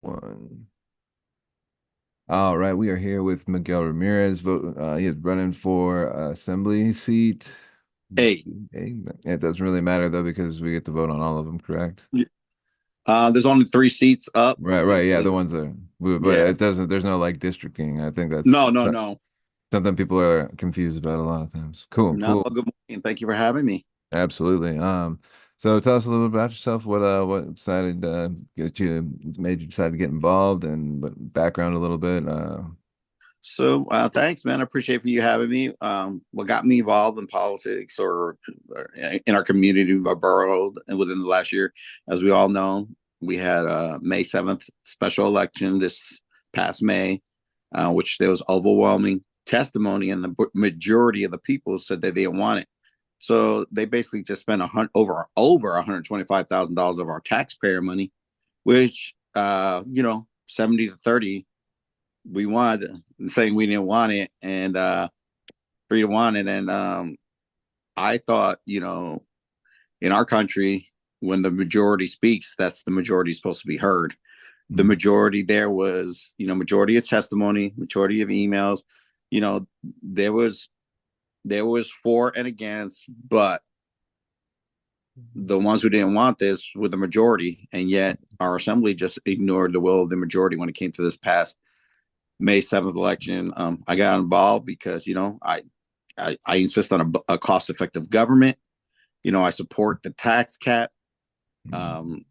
One. All right, we are here with Miguel Ramirez. He is running for assembly seat. Hey, Hey, it doesn't really matter though because we get to vote on all of them, correct? there's only 3 seats up. Right, You right. know, Yeah, the ones that, but yeah. it doesn't. There's no like districting. I think No, no, no. something people are confused about a lot of times. Cool, No, cool. good morning. Thank you for having me. Absolutely. So tell us a little bit about yourself. What decided made you decide to get involved, and what background a little bit. So, thanks, man. I appreciate for you having me. What got me involved in politics or in our community, our borough, and within the last year, as we all know, we had a May 7th special election this past May, which there was overwhelming testimony, and the majority of the people said that they didn't want it. So they basically just spent over $125,000 of our taxpayer money, which 70 to 30 we wanted, saying we didn't want it, and free to want it. And I thought, in our country, when the majority speaks, that's the majority supposed to be heard. The Mm. majority there was, majority of testimony, majority of emails. You know, there was for and against, but the ones who didn't want this were the majority, and yet our assembly just ignored the will of the majority when it came to this past May 7th election. I got involved because I insist on a cost effective government. I support the tax cap. Mm. Um,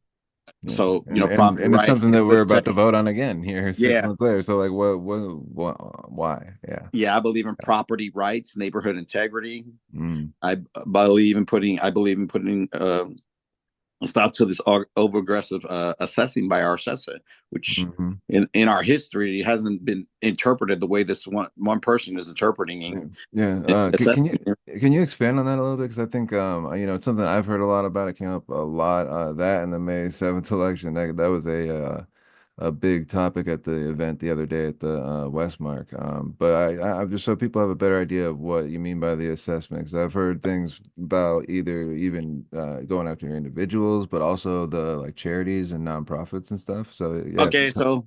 Yeah, so and and property and it's rights, something that we're neighborhood about to integrity. vote on again here six Yeah, months later. So like, why? Yeah. yeah, I believe in property rights, neighborhood integrity. Mm. I believe in putting stop to this over aggressive assessing by our assessor, which Hmm. in our history hasn't been interpreted the way this one person is interpreting Yeah. Yeah. and Can assessing. you expand on that a little bit? Because I think it's something I've heard a lot about. It came up a lot. That and the May 7th election. That was a big topic at the event the other day at the Westmark. But I'm just so people have a better idea of what you mean by the assessment, because I've heard things about either even going after individuals, but also the like charities and nonprofits and stuff. So yeah, Okay, so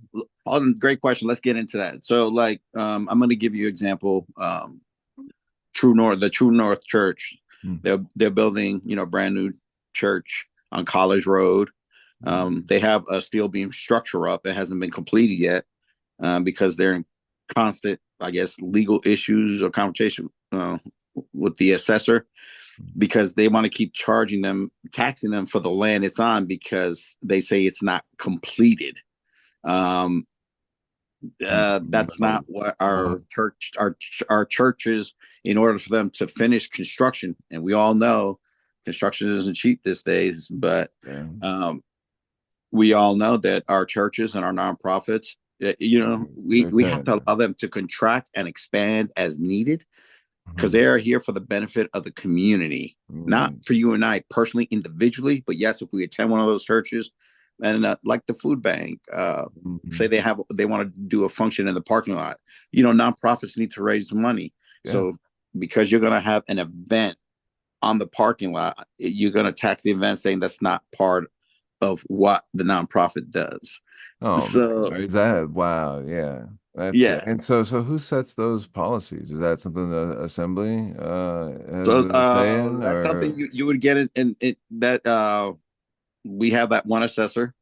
great question. Let's get into that. So, like, I'm going to give you an example. The True North Church, mm, they're building, brand new church on College Road. They have a steel beam structure up. It hasn't been completed yet because they're in constant, I guess, legal issues or confrontation with the assessor because they want to keep taxing them for the land it's on because they say it's not completed. Um, that's but not what what? our churches, in order for them to finish construction, and we all know construction isn't cheap these days, but Yeah. um, we all know that our churches and our nonprofits, They're we have to paying. allow them to contract and expand as needed because Mhm. they are here for the benefit of the community, not Mm, for you and I personally, individually. But yes, if we attend one of those churches, and like the food bank, say mhm. they want to do a function in the parking lot, nonprofits need to raise money. Yeah. So because you're going to have an event on the parking lot, you're going to tax the event, saying that's not part of what the nonprofit does. Oh, So is that wow? Yeah, that's yeah, and so who sets those policies? Is that something the assembly has so a say in, that's something or you would get in that we have that one assessor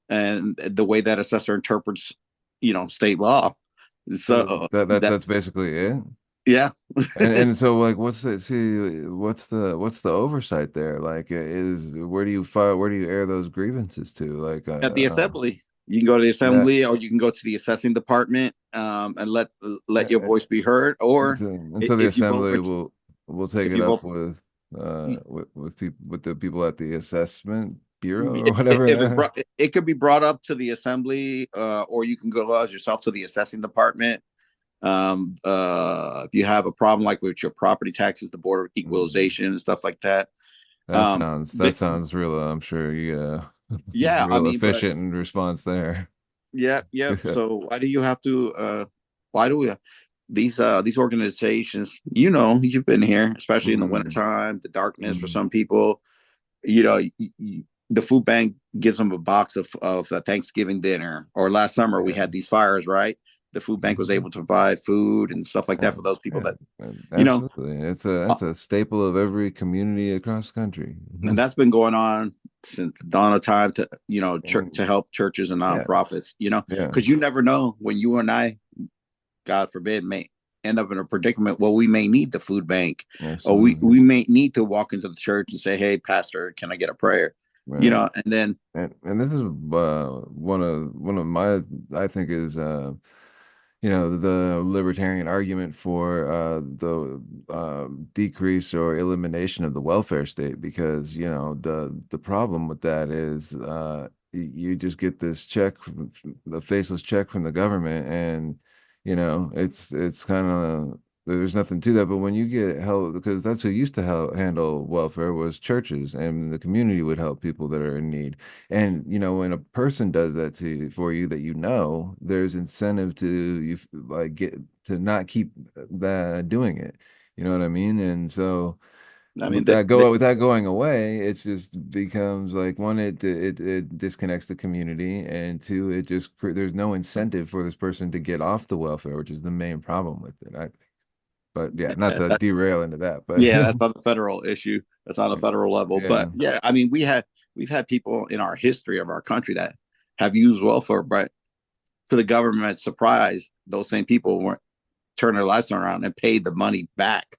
and the way that assessor interprets, state law. So that that's basically it? yeah, And so like, what's the oversight there? Like, is where do you air those grievances to? Like, at the assembly. You can go to the yeah. assembly, or you can go to the assessing department, and let your And voice be heard. Or so the if you vote assembly for, will take if it you up vote, with people with the people at the assessment bureau or if it's whatever. brought, it could be brought up to the assembly, or you can go as yourself to the assessing department. If you have a problem like with your property taxes, the board of Mm. equalization and stuff like that. That They, sounds real. I'm sure you yeah, I real mean, but efficient in response there. yeah, yeah. So why do you have to? Why do we? These organizations, you've been here, especially in the Mm, wintertime, the darkness for mm, some people. You know, the food bank gives them a box of a Thanksgiving dinner. Or last summer we Yeah. had these fires, right? The food bank was Mhm. able to provide food and stuff like that Yeah, for those people yeah, that, you know, absolutely. uh, It's a staple of every community across the country. and that's been going on since the dawn of time to, to And help churches and yeah, nonprofits, yeah, because you never know when you and I, God forbid, may end up in a predicament. Well, we may need the food bank, or absolutely. we may need to walk into the church and say, "Hey, pastor, can I get a prayer?" Right. And then And this is one of my I think is the libertarian argument for the decrease or elimination of the welfare state, because the problem with that is you just get this check the faceless check from the government, and it's kind of there's nothing to that. But when you get help, because that's who used to handle welfare was churches, and the community would help people that are in need. And when a person does that for you, that there's incentive to like get to not keep that doing it. You know what I mean? And so I mean, the with that going away, it just becomes like, one, it disconnects the community, and two, there's no incentive for this person to get off the welfare, which is the main problem with it. But yeah, not to that, derail into that, but yeah, that's not a federal issue. That's on a federal level. But yeah. yeah, I mean, we've had people in our history of our country that have used welfare, but to the government's surprise, those same people weren't turned their lives around and paid the money back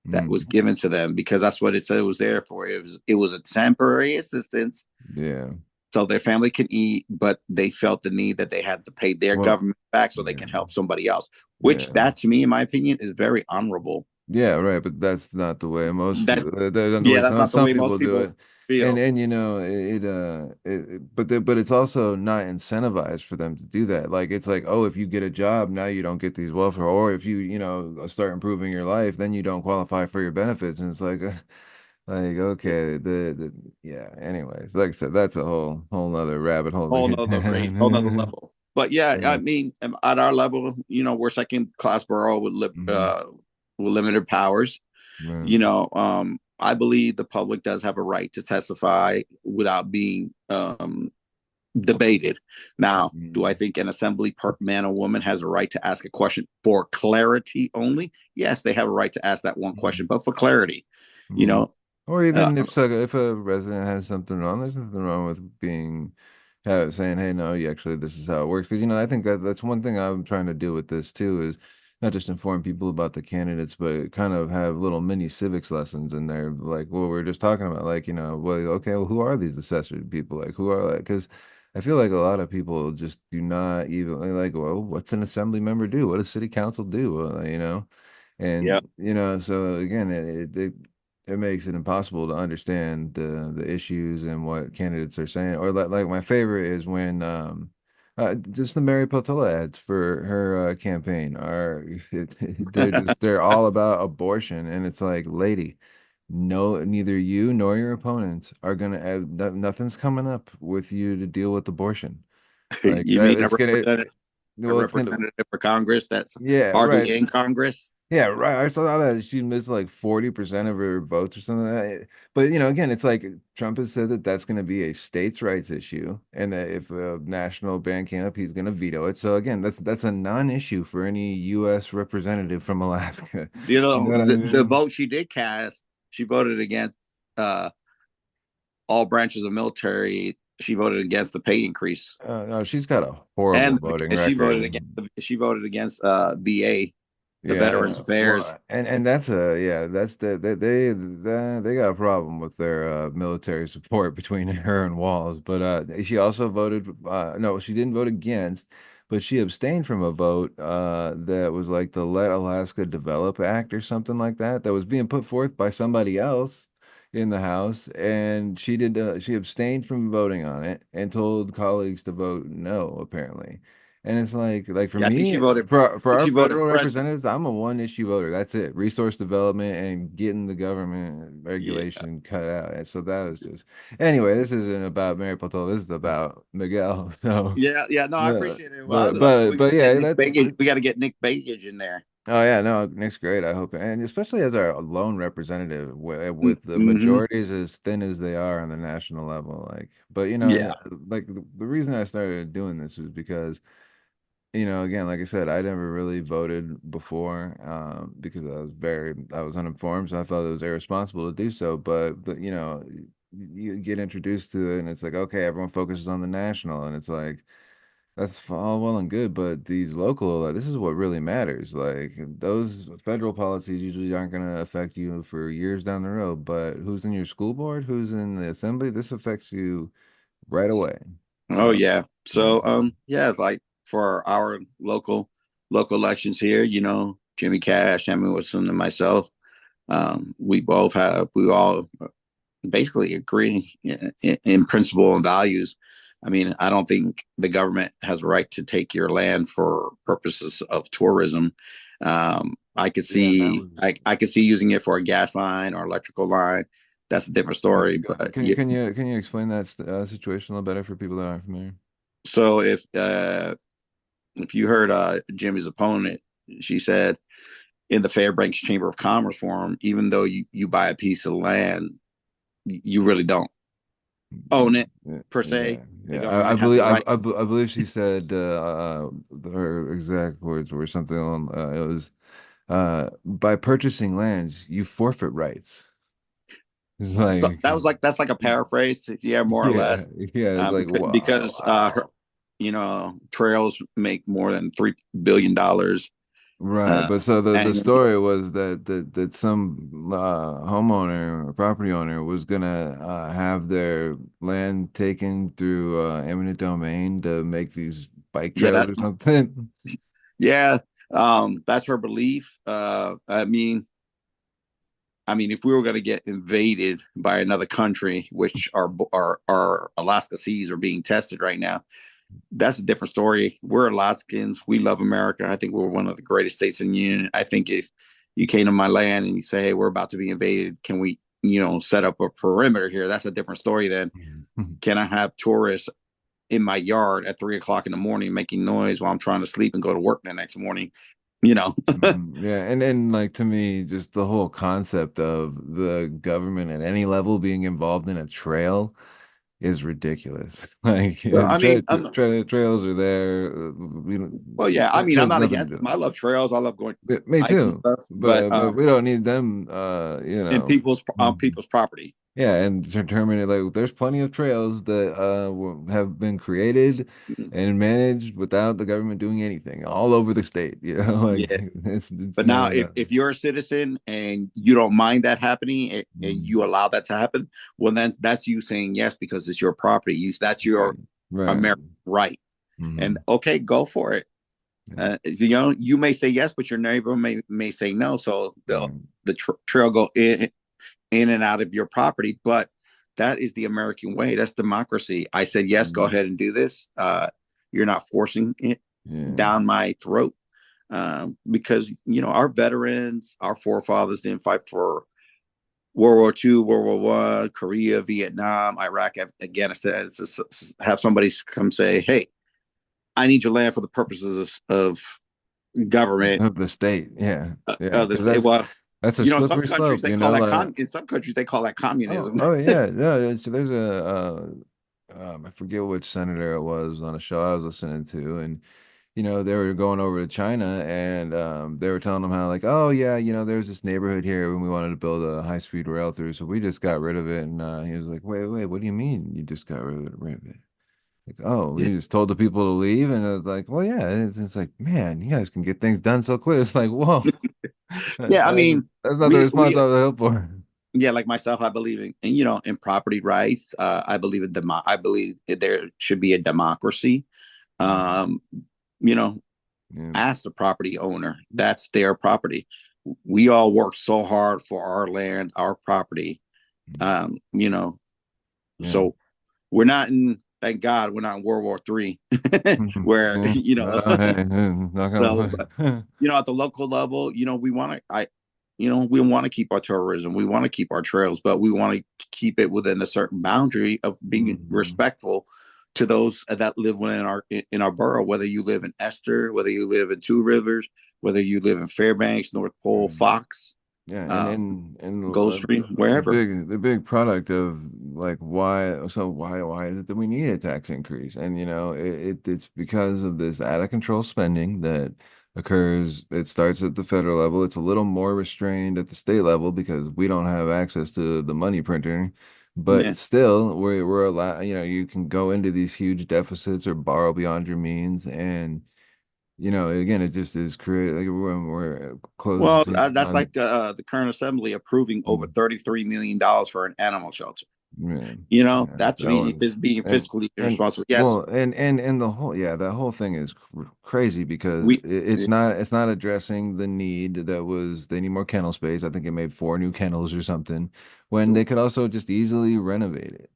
that was Mm, given to them, because that's what it said it was there for. It was a temporary assistance yeah. so their family can eat, but they felt the need that they had to pay their Well, government back so they yeah. can help somebody else. Which, Yeah. that to me, in my opinion, is very honorable. Yeah, right. But that's not the way most That's people. That's not the way Yeah, that's not the some way people most do people it. And feel. but it's also not incentivized for them to do that. Like, it's like, oh, if you get a job now, you don't get these welfare, or if you start improving your life, then you don't qualify for your benefits. And it's like, like, okay, yeah. Anyways, like I said, that's a whole nother rabbit hole to Whole get nother rate, whole nother down. level. But yeah, I Yeah. mean, at our level, we're second class borough Mhm. with limited powers. Right. I believe the public does have a right to testify without being debated. Now, do I Mhm. think an assembly man or woman has a right to ask a question for clarity only? Yes, they have a right to ask that one question, Mhm. but for clarity, you Mhm. know. Or Uh, even if a resident has something wrong, there's nothing wrong with saying, hey, no, you actually, this is how it works. Because I think that's one thing I'm trying to do with this too, is not just inform people about the candidates, but kind of have little mini civics lessons in there, like what we were just talking about. Like, well, okay, well, who are these assessor people? Like, who are, like, because I feel like a lot of people just do not even like, well, what's an assembly member do? What does city council do? yeah, And so again, it makes it impossible to understand the issues and what candidates are saying. Or like my favorite is when just the Mary Peltola ads for her campaign are they're all about abortion, and it's like, lady, no, neither you nor your opponents are gonna have nothing's coming up with you to deal with abortion. Like you that, mean it's gonna a well, it's gonna representative for Congress that's yeah, right. hardly in Congress? Yeah, right. I saw that she missed like 40% of her votes or something like that. But again, it's like Trump has said that that's going to be a states' rights issue, and that if a national ban came up, he's going to veto it. So again, that's a non-issue for any U.S. representative from Alaska. You know what I The mean? vote she did cast, she voted against uh, all branches of military. She voted against the pay increase, No, she's got a horrible and voting record. she voted against VA, the Veterans Yeah, Affairs. well, and that's that's they got a problem with their military support between her and Walls. But she also voted no, she didn't vote against, but she abstained from a vote that was like the Let Alaska Develop Act or something like that, that was being put forth by somebody else in the House, and she abstained from voting on it and told colleagues to vote no, apparently. And it's like for Yeah, I think she me, voted. for I think our she voted federal president. representatives, I'm a one issue voter. That's it. Resource development and getting the government Yeah, regulation cut out. And so that was just anyway, this isn't about Mary Patel. This is about Miguel. So yeah, yeah. No, I appreciate it. Well, but look, we got to yeah, get Nick Bagage. We got to get Nick Bagage in there. Oh yeah, no, Nick's great. I hope, and especially as our lone representative, with the Mm-hmm. majorities as thin as they are on the national level. Like, but Yeah. like the reason I started doing this was because, again, like I said, I never really voted before, because I was uninformed, so I felt it was irresponsible to do so. But you get introduced to it, and it's like, okay, everyone focuses on the national, and it's like. That's all well and good, but these local, this is what really matters. Like those federal policies usually aren't going to affect you for years down the road, but who's in your school board, who's in the assembly, this affects you right away. Oh So, yeah. yeah. So yeah, it's like for our local elections here, Jimmy Cash, Tammy Wilson, and myself, we all basically agree in principle and values. I mean, I don't think the government has a right to take your land for purposes of tourism. I could Yeah, and that see was. I could see using it for a gas line or electrical line. That's a different story. But Can you explain that situation a little better for people that aren't familiar? so if you heard Jimmy's opponent, she said in the Fairbanks Chamber of Commerce forum, even though you buy a piece of land, you really don't own it Yeah, per se. yeah, The yeah. I government has believe the right. I believe she said her exact words were something on it was by purchasing lands you forfeit rights. It's So like that's like a paraphrase, yeah, more or yeah, less, yeah. It's like because wow. trails make more than $3 billion Right, uh, but so the annually. story was that some homeowner or property owner was gonna have their land taken through eminent domain to make these bike Yeah, trails or something. yeah, that's her belief. I mean, if we were going to get invaded by another country, which our Alaska seas are being tested right now, that's a different story. We're Alaskans. We love America. I think we're one of the greatest states in the union. I think if you came to my land and you say, "Hey, we're about to be invaded. Can we, set up a perimeter here?" That's a different story than can I have tourists in my yard at 3 o'clock in the morning making noise while I'm trying to sleep and go to work the next morning. You know, Yeah, and like to me, just the whole concept of the government at any level being involved in a trail is ridiculous. Like so, I mean, trails are there. We well, yeah. I don't, mean, I'm trails not nothing to against do. them. I love trails. I love going Me hikes and too. stuff. But we don't need them. In people's on people's property. Yeah, and determine it like there's plenty of trails that have been created and managed without the government doing anything all over the state. Like Yeah. it's But now, no no. if you're a citizen and you don't mind that happening and Mm, you allow that to happen, well, then that's you saying yes because it's your property use. That's right, your right. American right. And Hmm. okay, go for it. Yeah, You may say yes, but your neighbor may say no. So right. the trail go in and out of your property. But that is the American way. That's democracy. I said yes, go Mm, ahead and do this. You're not forcing it yeah. down my throat because our veterans, our forefathers didn't fight for World War II, World War One, Korea, Vietnam, Iraq, Afghanistan. It's just have somebody come say, "Hey, I need your land for the purposes of government Of the state, yeah, yeah, of the because state." Well, that's a some slippery countries slope, they call that like in some countries they call that oh, communism. oh yeah, yeah. So there's I forget which senator it was on a show I was listening to, and they were going over to China, and they were telling them how like, oh yeah, there's this neighborhood here, and we wanted to build a high-speed rail through, so we just got rid of it, and he was like, wait, what do you mean you just got rid of it? Like, oh, Yeah, you just told the people to leave, and I was like, well, yeah, it's like, man, you guys can get things done so quick. It's like, whoa, yeah. I mean, that's not the response we I was hoping for. yeah, like myself, I believe in property rights. I believe I believe there should be a democracy. Mhm. Um, you know, Yeah. ask the property owner. That's their property. We all work so hard for our land, our property. Um, you know, Yeah. so we're not in. Thank God, we're not in World War III, where Yeah. Hey, hey, knock on So, but wood. at the local level, we want to. We want to keep our tourism. We want to keep our trails, but we want to keep it within a certain boundary of being Mhm. respectful to those that live in our borough, whether you live in Esther, whether you live in Two Rivers, whether you live in Fairbanks, North Pole, Mm. Fox, Yeah, uh, and Gulf Stream, wherever. the big product of like why do we need a tax increase? And it's because of this out of control spending that occurs. It starts at the federal level. It's a little more restrained at the state level because we don't have access to the money printer. But Yeah. still, we're allowed. You can go into these huge deficits or borrow beyond your means, and again, it just is create like we're Well, closing that's on. like the current assembly approving over Mm. $33 million for an animal shelter. Yeah, You know, yeah, that's that was being and fiscally and irresponsible. Yes, well and the whole that whole thing is crazy because we. it's not addressing the need that was they need more kennel space. I think it made four new kennels or something when they could also just easily renovate it.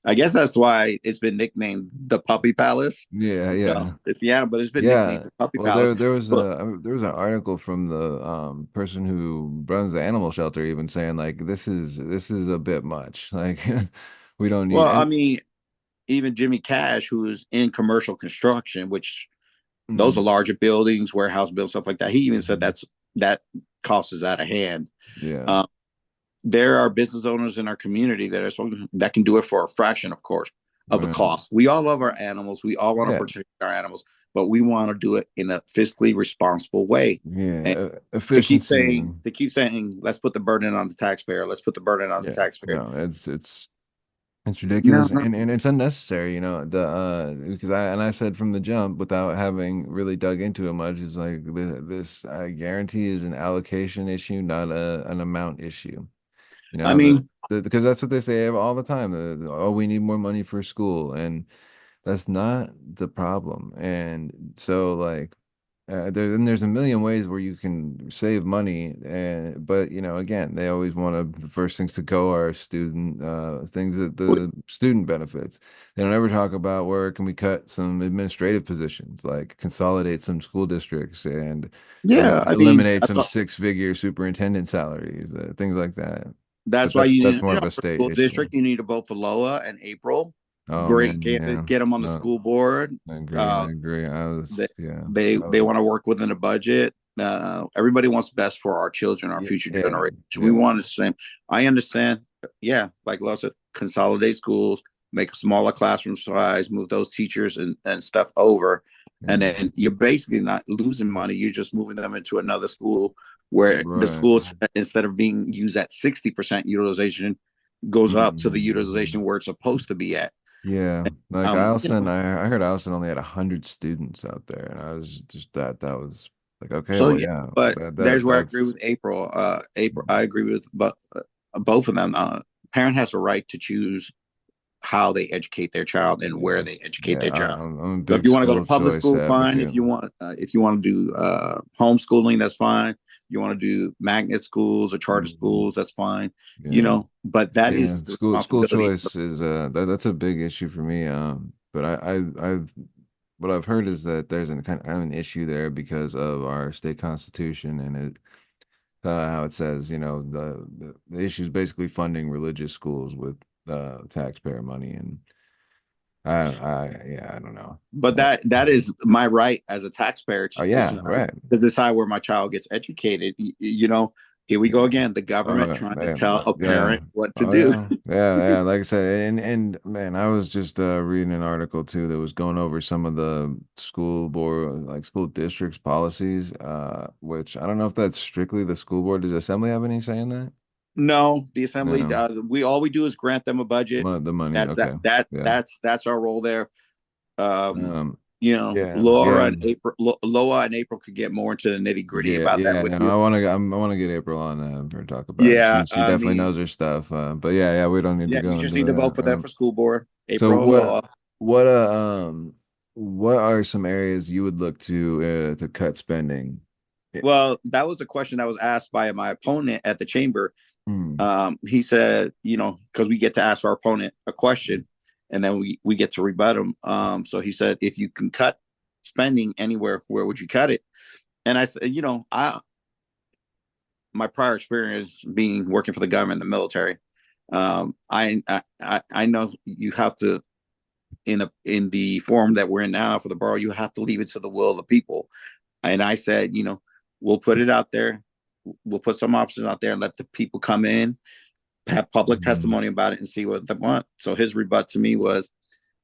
I guess that's why it's been nicknamed the Puppy Palace. Yeah, No, yeah. it's the animal, but it's been nicknamed Yeah. the Puppy Well, Palace. But there was an article from the person who runs the animal shelter even saying like this is a bit much. Like we don't need well, I and mean, even Jimmy Cash, who's in commercial construction, which those are mm, larger buildings, warehouse buildings, stuff like that. He even said mhm. that cost is out of hand. Yeah, Um, there are business owners in our community that can do it for a fraction, of course, of the right. cost. We all love our animals. We all want to Yeah, protect our animals, but we want to do it in a fiscally responsible way. And yeah. Efficiency. to keep saying, let's put the burden on the taxpayer. Let's put the burden on the Yeah. taxpayer. No, it's No, ridiculous no. and it's unnecessary, the because I said from the jump without having really dug into it much, is like this I guarantee is an allocation issue, not an amount issue. I mean, Because that's what they say all the time. Oh, we need more money for school, and that's not the problem. And so, like, there's a million ways where you can save money, and but again, they always want to the first things to go are student things that the student benefits. They don't ever talk about where can we cut some administrative positions, like consolidate some school districts and yeah. I mean, eliminate some six-figure superintendent salaries, things like that. But that's why that's more you of know, a for state school issue. district, you need to vote for Loa and April. Oh Great man, candidates, yeah. get them on the No, school board. I agree. I Uh, agree. I they was, yeah. they want to work within a budget. Everybody wants best for our children, our Yeah, future yeah, generations. We yeah. want the same. I understand. Yeah, like Lo said, consolidate schools, make a smaller classroom size, move those teachers and stuff over, and Yeah. then you're basically not losing money. You're just moving them into another school where the Right. schools, instead of being used at 60% utilization, goes up to the Mhm. utilization where it's supposed to be at. Yeah. Like You Allison, know, I heard Allison only had 100 students out there, and I was just that was like, okay, so well, yeah, yeah, but there's where I agree that's with April. April, I agree with both of them. Parent has a right to choose how they educate their child and where yeah, they educate yeah. their child. I'm a So if big you want to go to school public choice school, fine. advocate. If you want to do homeschooling, that's fine. You want to do magnet schools or charter Mhm. schools, that's fine. Yeah. But that Yeah, is the school responsibility. choice is that's a big issue for me. But I've what I've heard is that there's kind of an issue there because of our state constitution and how it says, the issue is basically funding religious schools with taxpayer money, and I don't know. But Uh, that is my right as a taxpayer oh yeah, right. to decide where my child gets educated. Here we go Yeah. again. The government trying to Man, tell a yeah. parent what to Oh do. yeah. Yeah, yeah. Like I said, and man, I was just reading an article too that was going over some of the school board, like school districts policies, which I don't know if that's strictly the school board. Does Assembly have any say in that? No, the assembly. No. We all we do is grant them a budget. The money, okay. Yeah. That's our role there. Um, Um, yeah, Laura yeah. and April, Loa and April could get more into the nitty gritty Yeah, about that yeah, with no, you. I want to get April on for talk about it. Yeah, She I definitely mean, knows her stuff. But yeah, yeah, we don't need to yeah, you go just into need to vote that. for them for school board. So April and Loa. what what are some areas you would look to cut spending? Yeah. Well, that was a question that was asked by my opponent at the chamber. Hmm. He said, because we get to ask our opponent a question and then we get to rebut him. So he said, if you can cut spending anywhere, where would you cut it? And I said, I my prior experience being working for the government, the military, I know you have to. in the form that we're in now for the borough, you have to leave it to the will of the people. And I said, we'll put it out there. We'll put some options out there and let the people come in, have public Mhm. testimony about it, and see what they want. So his rebut to me was,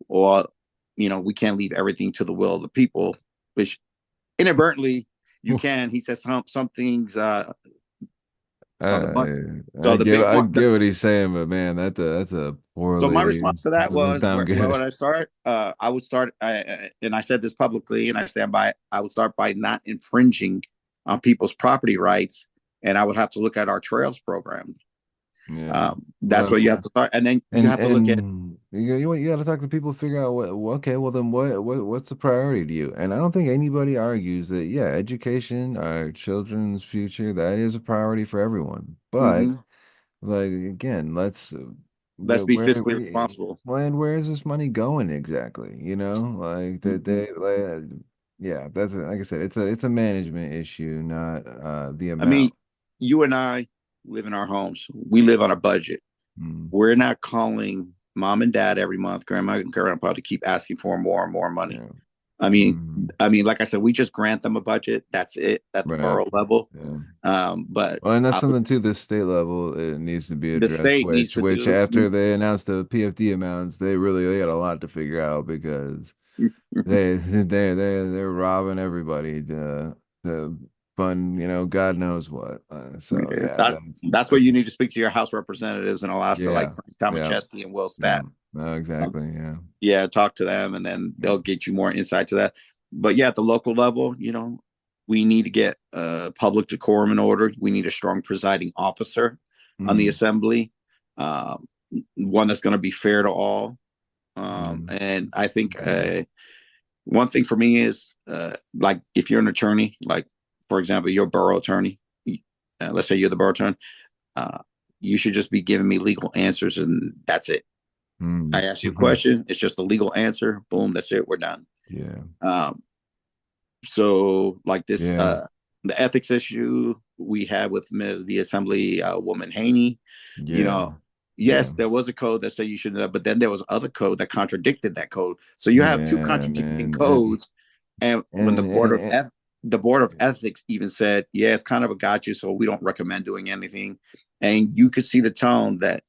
well, we can't leave everything to the will of the people, which inadvertently you can. He says some things on the budget. So the big I one. get what he's saying, but man, that's a So my poorly response to that doesn't was, sound where good. would I start? I would start, and I said this publicly, and I stand by it. I would start by not infringing on people's property rights, and I would have to look at our trails program. Yeah. That's where you have Well, to start, and then you have to look at. you got to talk to people, figure out okay, well then what's the priority to you? And I don't think anybody argues that yeah, education, our children's future, that is a priority for everyone. But Mhm. like again, Let's be where fiscally responsible. where is this money going exactly? You know, like that Mhm. they yeah, that's like I said, it's a management issue, not the I mean, amount. you and I live in our homes. We live on a budget. Mm, We're not calling mom and dad every month, grandma and grandpa, to keep asking for more and more money. yeah. I mean, Mm, like I said, we just grant them a budget. That's it at the right. borough level. Yeah. But Well, and that's I would, something too, this state level, it needs to be the addressed, state needs to which do. after they announced the PFD amounts, they got a lot to figure out because they're robbing everybody to fund, God knows what. So Yeah, yeah, that's where that's you need to speak to your House representatives in Alaska, like yeah. Frank Yeah. Tomaszewski and Will Yeah. Stat. No, Um, exactly. Yeah. yeah, talk to them, and then they'll get you more insight to that. But yeah, at the local level, we need to get public decorum in order. We need a strong presiding officer on the Mm, assembly, one that's going to be fair to all. mm, And I think mm, one thing for me is like if you're an attorney, like for example, you're a borough attorney. Let's say you're the borough attorney. Uh, you should just be giving me legal answers, and that's it. I mm. ask you a question. It's just a legal answer. Boom. That's it. We're done. Yeah. Um, so like this, Yeah. the ethics issue we had with the assembly woman Haney, you Yeah. know, Yeah. yes, there was a code that said you shouldn't, but then there was other code that contradicted that code. So you have two Yeah, contradicting man. codes, and when And the board of ethics even said, yeah, it's kind of a gotcha, so we don't recommend doing anything, and you could see the tone that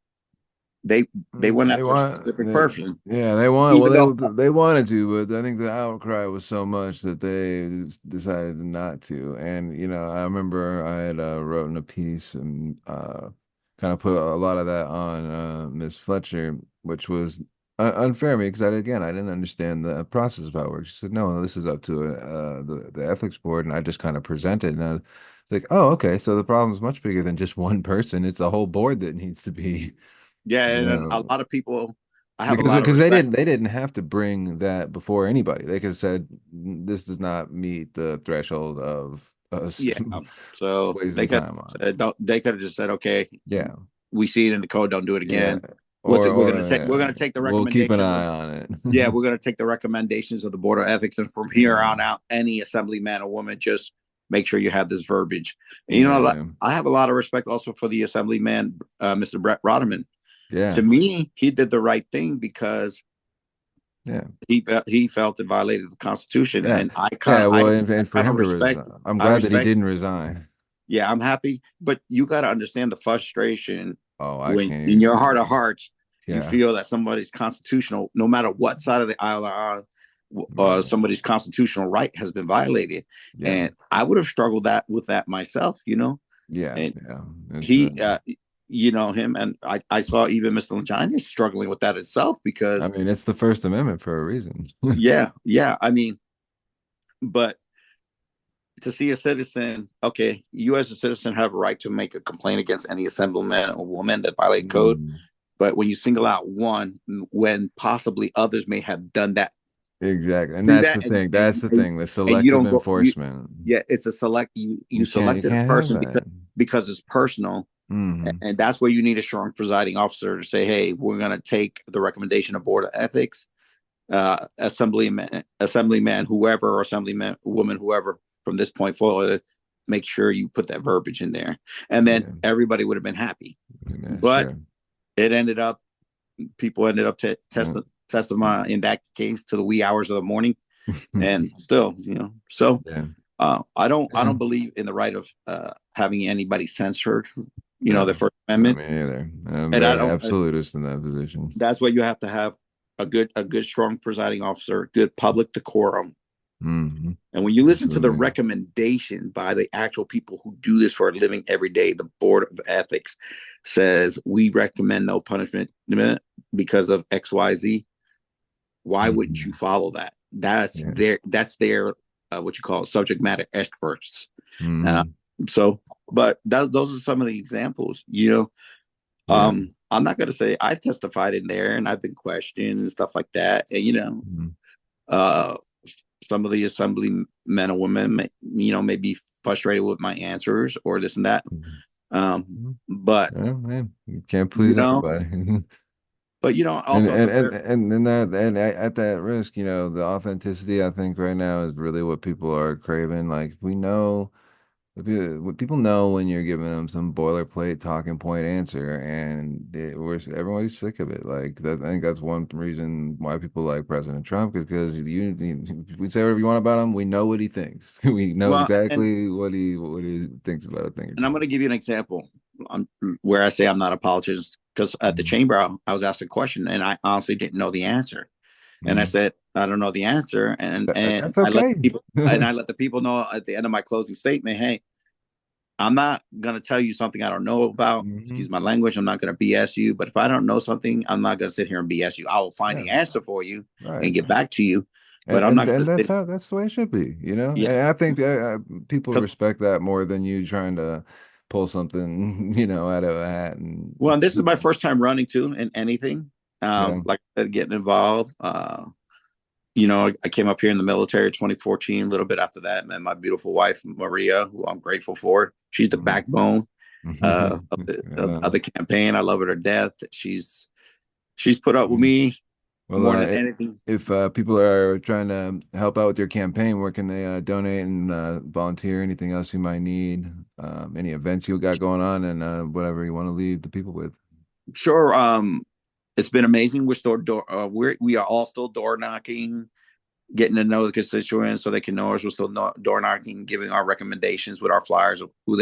they they went They after a want, specific person, yeah, they want. even though They wanted to, but I think the outcry was so much that they decided not to. And I remember I had written a piece and kind of put a lot of that on Miss Fletcher, which was unfair to me because I didn't understand the process of how it works. She said, "No, this is up to the ethics board," and I just kind of presented, and I was like, "Oh, okay, so the problem is much bigger than just one person. It's a whole board that needs to be." yeah, You and a know, lot of people, I have a because lot of respect. they didn't have to bring that before anybody. They could have said this does not meet the threshold of us Yeah, so they wasting could time on. said, don't they could have just said, okay, Yeah, we see it in the code, don't do it yeah, again. We're gonna yeah. we're gonna take the We'll keep an recommendations of eye on it. yeah, we're gonna take the recommendations of the board of ethics, and from here Yeah, on out, any assemblyman or woman, just make sure you have this verbiage. And yeah, I have a lot of respect also for the assemblyman, Mr. Brett Rodderman. yeah, To me, he did the right thing because yeah, he felt it violated the Constitution, yeah, and yeah. Well, I and for kind of him to respect. resign, I'm I glad that he respect. didn't resign. Yeah, I'm happy, but you got to understand the frustration Oh, I when, can't in even. your heart of hearts, you Yeah, feel that somebody's constitutional, no matter what side of the aisle they're on, right. somebody's constitutional right has been violated. Yeah, And I would have struggled with that myself, yeah, And yeah. It's he, him, and I saw even Mr. Longini struggling with that itself I because, mean, it's the First Amendment for a reason. yeah, I mean, but to see a citizen, okay, you as a citizen have a right to make a complaint against any assemblyman or woman that violate code. Mm, But when you single out one, when possibly others may have done that, exactly. And do that's that, the thing. That's the thing. The and you selective don't go, enforcement. yeah, it's a you You selected a can't have person that. because it's personal, Hmm. and that's where you need a strong presiding officer to say, hey, we're going to take the recommendation of board of ethics, assemblyman, whoever, or assemblyman, woman, whoever, from this point forward, make sure you put that verbiage in there, and then Yeah. everybody would have been happy. Yeah, But sure. it ended up, people ended up Yeah. testing. testify in that case to the wee hours of the morning, and still, so Yeah. I don't Yeah. believe in the right of having anybody censored, the No, First not Amendment, me either. I'm and I very don't. absolutist in that position. That's why you have to have a good, strong presiding officer, good public decorum. Hmm. And when you listen to the Absolutely. recommendation by the actual people who do this for a living every day, the Board of Ethics says we recommend no punishment because of XYZ. Why wouldn't you Hmm. follow that? Yeah. That's their what you call subject matter experts. Uh, Hmm. so, but those are some of the examples. Yeah. I'm not going to say I've testified in there and I've been questioned and stuff like that. And Hmm. uh, some of the assembly men and women may be frustrated with my answers or this and that. But Yeah, man, you can't you please know, everybody. And also the and and very and and that and at that risk, the authenticity I think right now is really what people are craving. Like we know what people know when you're giving them some boilerplate talking point answer, and everybody's sick of it. Like that, I think that's one reason why people like President Trump, is because we say whatever you want about him, we know what he thinks. We know well, and exactly what he thinks about a thing or and I'm two. going to give you an example where I say I'm not a politician because at the Mhm. chamber I was asked a question and I honestly didn't know the answer. And I Mhm. said, I don't know the answer. And and That's I let the okay. people and I let the people know at the end of my closing statement, hey, I'm not gonna tell you something I don't know about. Hmm. Excuse my language. I'm not gonna BS you. But if I don't know something, I'm not gonna sit here and BS you. I will find Yeah, the answer for you right. and get back to you. But And I'm and not and gonna sit. that's the way it should be. Yeah, And I think people because respect that more than you trying to pull something, out of a hat and well, this is my first time running too in anything. yeah. Like I said, getting involved. I came up here in the military 2014. A little bit after that, met my beautiful wife Maria, who I'm grateful for. She's the Mhm. backbone of the of the campaign. I love her to death. She's put up with Mhm. me Well, more than anything. if people are trying to help out with your campaign, where can they donate and volunteer? Anything else you might need? Any events you got going on, and whatever you want to leave the people with. Sure. It's been amazing. We are all still door knocking, getting to know the constituents so they can know us. We're still door knocking, giving our recommendations with our flyers of who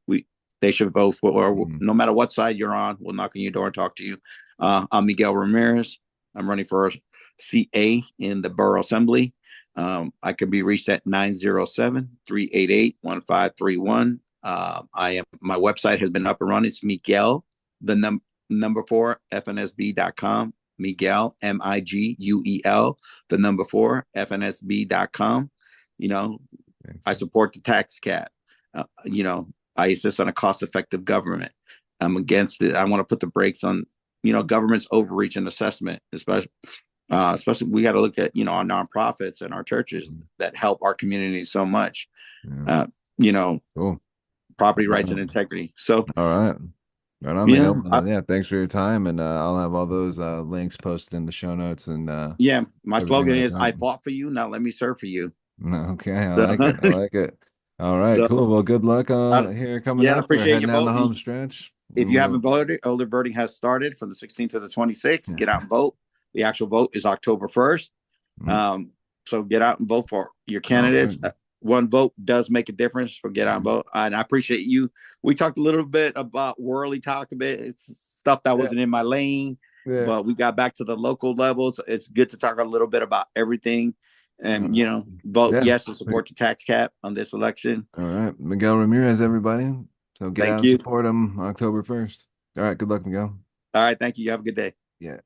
we they should vote for. Or Mhm. no matter what side you're on, we'll knock on your door and talk to you. I'm Miguel Ramirez. I'm running for CA in the Borough Assembly. I can be reached at 907-388-1531. I am my website has been up and running. It's Miguel, the number four, FNSB.com. Miguel, Miguel, the number four, FNSB.com. You know, I support the tax cap. Uh, you know, I insist on a cost effective government. I'm against it. I want to put the brakes on, government's overreach and assessment, especially we got to look at, our nonprofits and our churches Mhm. that help our community so much. Yeah. Uh, you know, Cool. property All rights and right. integrity. So, All right. Right on, yeah, Miguel. Yeah, thanks for your time, and I'll have all those links posted in the show notes and yeah, my everything slogan like is I that. fought for you. Now let me serve for you. Okay, I So, like it. I like it. All right, so cool. Well, good luck here coming yeah, I up or appreciate heading your down the vote. home stretch. If And you haven't voted, early voting has started from the 16th to the 26th. yeah. Get out and vote. The actual vote is October 1st. Mm. Um, so get out and vote for your All right. candidates. One vote does make a difference for get out and Mhm. vote. And I appreciate you. We talked a little bit about worldly talk a bit. It's stuff that Yeah. wasn't in my lane, Yeah. but we got back to the local levels. It's good to talk a little bit about everything. And, Uh, vote yeah. yes to support the tax cap on this election. All right. Miguel Ramirez, everybody. So get out Thank and you. support him October 1st. All right. Good luck, Miguel. All right. Thank you. You have a good day. Yeah.